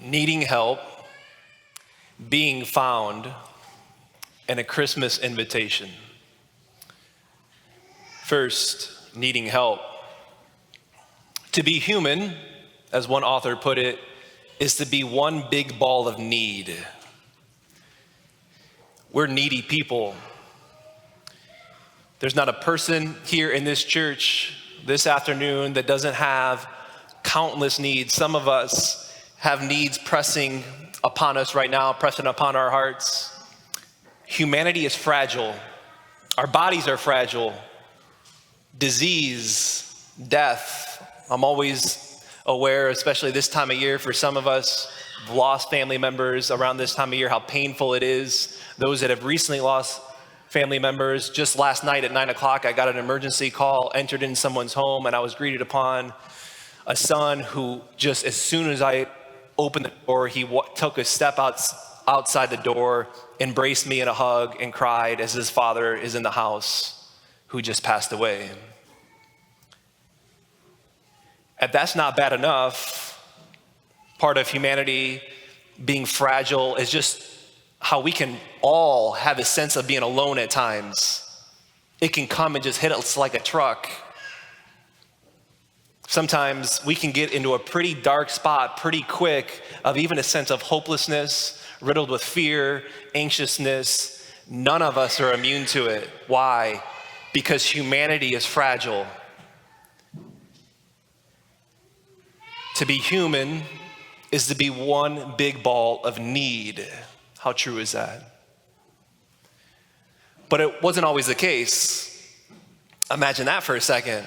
needing help, being found, and a Christmas invitation. First, needing help. To be human, as one author put it, is to be one big ball of need. We're needy people. There's not a person here in this church this afternoon that doesn't have countless needs. Some of us have needs pressing upon us right now, pressing upon our hearts. Humanity is fragile. Our bodies are fragile. Disease, death. I'm always aware, especially this time of year for some of us, lost family members around this time of year, how painful it is. Those that have recently lost family members. Just last night at 9 o'clock, I got an emergency call, entered in someone's home, and I was greeted upon a son who just as soon as I opened the door, he took a step outside the door, embraced me in a hug, and cried as his father is in the house who just passed away. And that's not bad enough. Part of humanity being fragile is just how we can all have a sense of being alone at times. It can come and just hit us like a truck. Sometimes we can get into a pretty dark spot pretty quick of even a sense of hopelessness, riddled with fear, anxiousness. None of us are immune to it. Why? Because humanity is fragile. To be human is to be one big ball of need. How true is that? But it wasn't always the case. Imagine that for a second.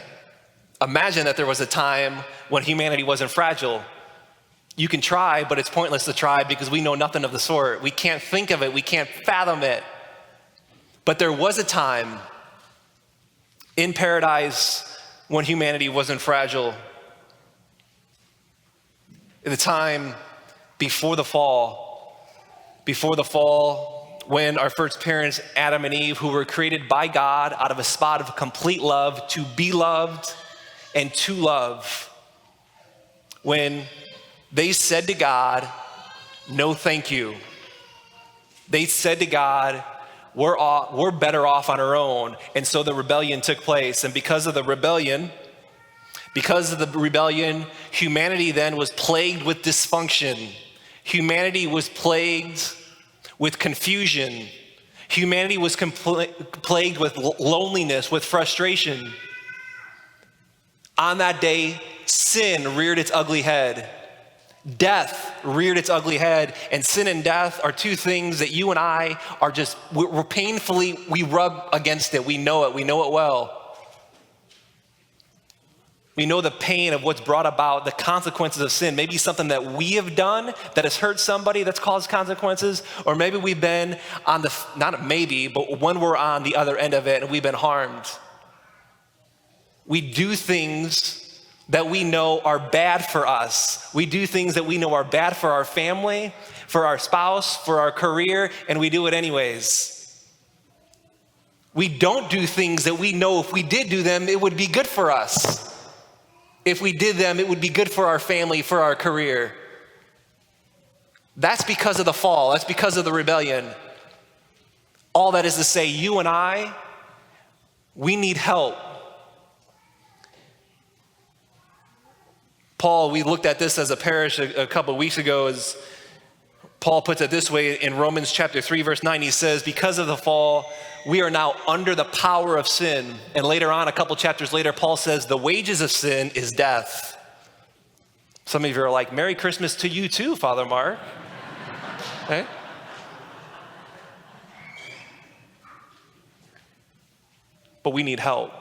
Imagine that there was a time when humanity wasn't fragile. You can try, but it's pointless to try because we know nothing of the sort. We can't think of it. We can't fathom it. But there was a time in paradise when humanity wasn't fragile. At the time before the fall, when our first parents, Adam and Eve, who were created by God out of a spot of complete love to be loved and to love, when they said to God, no thank you. They said to God, we're better off on our own. And so the rebellion took place. And because of the rebellion, humanity then was plagued with dysfunction. Humanity was plagued with confusion. Humanity was plagued with loneliness, with frustration. On that day, sin reared its ugly head. Death reared its ugly head. And sin and death are two things that you and I are we rub against it. We know it well. We know the pain of what's brought about, the consequences of sin. Maybe something that we have done that has hurt somebody that's caused consequences, or maybe we've been but when we're on the other end of it and we've been harmed. We do things that we know are bad for us. We do things that we know are bad for our family, for our spouse, for our career, and we do it anyways. We don't do things that we know if we did do them, it would be good for us. If we did them, it would be good for our family, for our career. That's because of the fall. That's because of the rebellion. All that is to say, you and I, we need help. Paul, we looked at this as a parish a couple of weeks ago, as Paul puts it this way in Romans chapter 3, verse 9. He says, because of the fall, we are now under the power of sin. And later on, a couple chapters later, Paul says, the wages of sin is death. Some of you are like, Merry Christmas to you too, Father Mark. Okay? But we need help.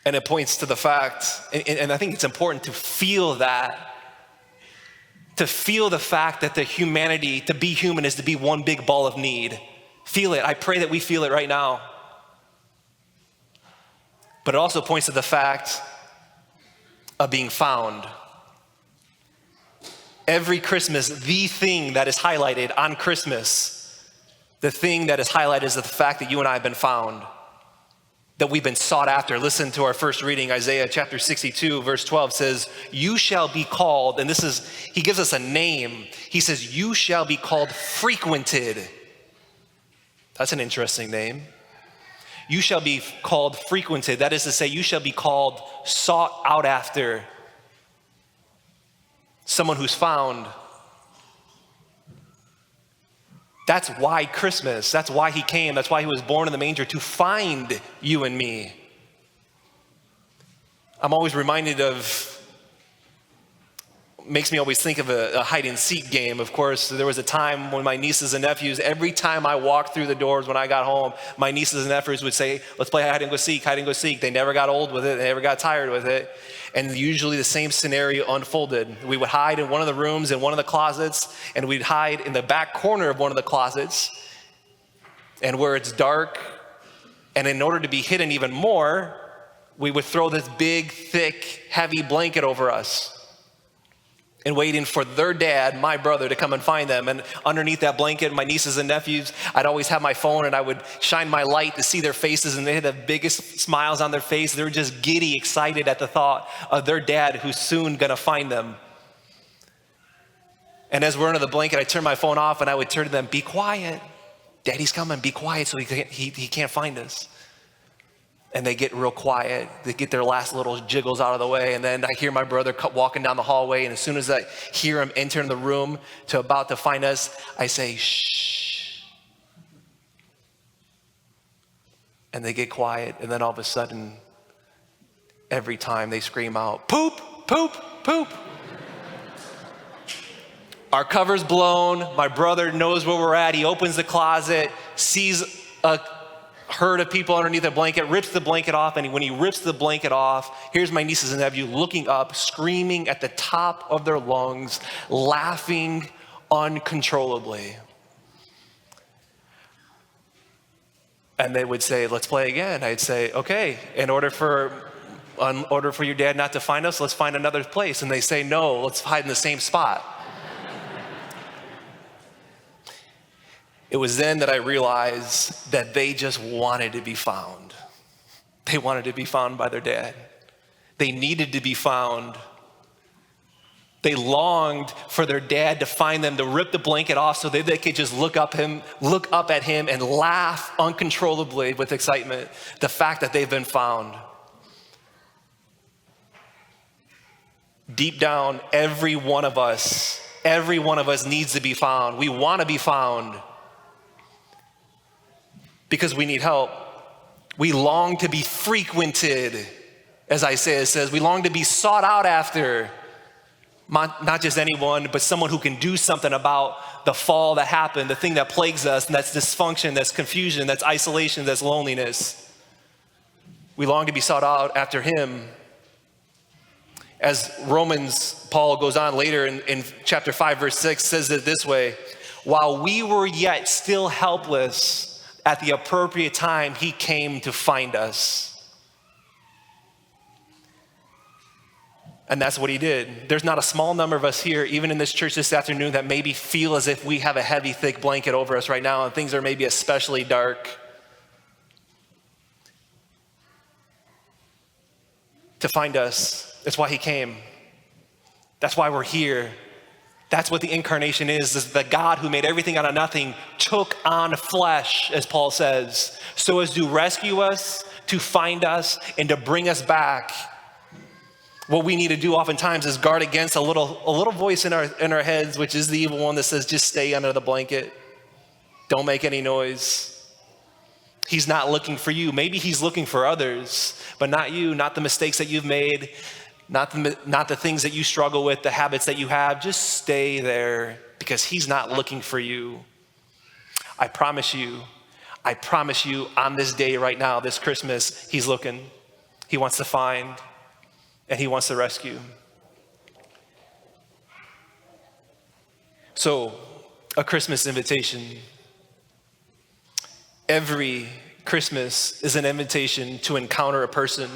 And it points to the fact, and I think it's important to feel that, to feel the fact that the humanity, to be human is to be one big ball of need. Feel it. I pray that we feel it right now. But it also points to the fact of being found. Every Christmas, the thing that is highlighted on Christmas, the thing that is highlighted is the fact that you and I have been found. that we've been sought after. Listen to our first reading, Isaiah chapter 62, verse 12 says, you shall be called, and he gives us a name. He says, you shall be called frequented. That's an interesting name. You shall be called frequented. That is to say, you shall be called sought out after. Someone who's found. That's why Christmas, that's why he came, that's why he was born in the manger, to find you and me. I'm always reminded makes me always think of a hide and seek game. Of course, there was a time when my nieces and nephews, every time I walked through the doors when I got home, my nieces and nephews would say, let's play hide and go seek, hide and go seek. They never got old with it, they never got tired with it. And usually the same scenario unfolded. We would hide in one of the rooms, in one of the closets, and we'd hide in the back corner of one of the closets, and where it's dark. And in order to be hidden even more, we would throw this big, thick, heavy blanket over us, and waiting for their dad, my brother, to come and find them. And underneath that blanket, my nieces and nephews, I'd always have my phone and I would shine my light to see their faces, and they had the biggest smiles on their face. They were just giddy, excited at the thought of their dad who's soon gonna find them. And as we're under the blanket, I turned my phone off and I would turn to them, be quiet. Daddy's coming, be quiet so he can't find us. And they get real quiet. They get their last little jiggles out of the way. And then I hear my brother walking down the hallway. And as soon as I hear him enter the room about to find us, I say, shh. And they get quiet. And then all of a sudden, every time they scream out, poop, poop, poop. Our cover's blown. My brother knows where we're at. He opens the closet, sees a herd of people underneath the blanket, rips the blanket off, and when he rips the blanket off, here's my nieces and nephew looking up, screaming at the top of their lungs, laughing uncontrollably. And they would say, let's play again. I'd say, okay, in order for your dad not to find us, let's find another place. And they say, no, let's hide in the same spot. It was then that I realized that they just wanted to be found. They wanted to be found by their dad. They needed to be found. They longed for their dad to find them, to rip the blanket off so that they could just look up at him and laugh uncontrollably with excitement, the fact that they've been found. Deep down, every one of us needs to be found. We want to be found, because we need help. We long to be frequented, as Isaiah says. We long to be sought out after. Not just anyone, but someone who can do something about the fall that happened, the thing that plagues us, and that's dysfunction, that's confusion, that's isolation, that's loneliness. We long to be sought out after him. As Paul goes on later in chapter 5, verse 6, says it this way: while we were yet still helpless, at the appropriate time, he came to find us. And that's what he did. There's not a small number of us here, even in this church this afternoon, that maybe feel as if we have a heavy, thick blanket over us right now, and things are maybe especially dark. To find us, that's why he came. That's why we're here. That's what the incarnation is the God who made everything out of nothing took on flesh, as Paul says, so as to rescue us, to find us, and to bring us back. What we need to do oftentimes is guard against a little voice in our heads, which is the evil one that says, just stay under the blanket. Don't make any noise. He's not looking for you. Maybe he's looking for others, but not you, not the mistakes that you've made, not the things that you struggle with, the habits that you have. Just stay there, because he's not looking for you. I promise you on this day right now, this Christmas, he's looking. He wants to find, and he wants to rescue. So, a Christmas invitation. Every Christmas is an invitation to encounter a person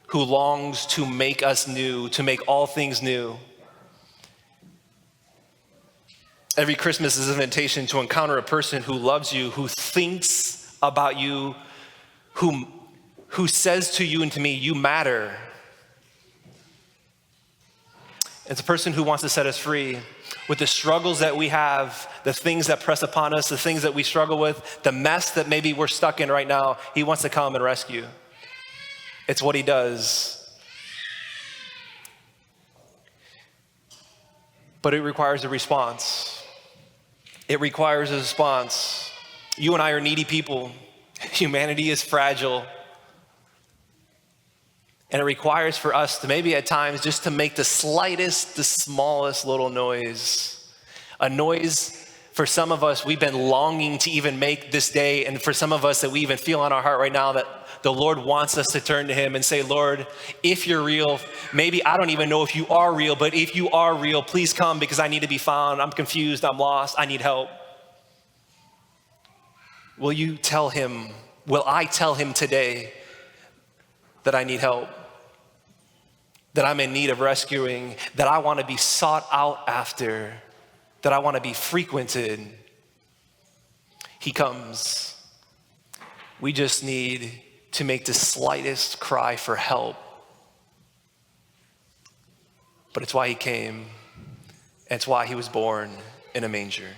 who longs to make us new, to make all things new. Every Christmas is an invitation to encounter a person who loves you, who thinks about you, who who says to you and to me, you matter. It's a person who wants to set us free with the struggles that we have, the things that press upon us, the things that we struggle with, the mess that maybe we're stuck in right now. He wants to come and rescue. It's what he does. But it requires a response. It requires a response. You and I are needy people. Humanity is fragile. And it requires for us to maybe at times just to make the slightest, the smallest little noise. A noise for some of us we've been longing to even make this day. And for some of us that we even feel on our heart right now that the Lord wants us to turn to him and say, Lord, if you're real, maybe I don't even know if you are real, but if you are real, please come because I need to be found. I'm confused, I'm lost, I need help. Will you tell him, will I tell him today that I need help? That I'm in need of rescuing, that I want to be sought out after, that I want to be frequented. He comes. We just need to make the slightest cry for help. But it's why he came, and it's why he was born in a manger.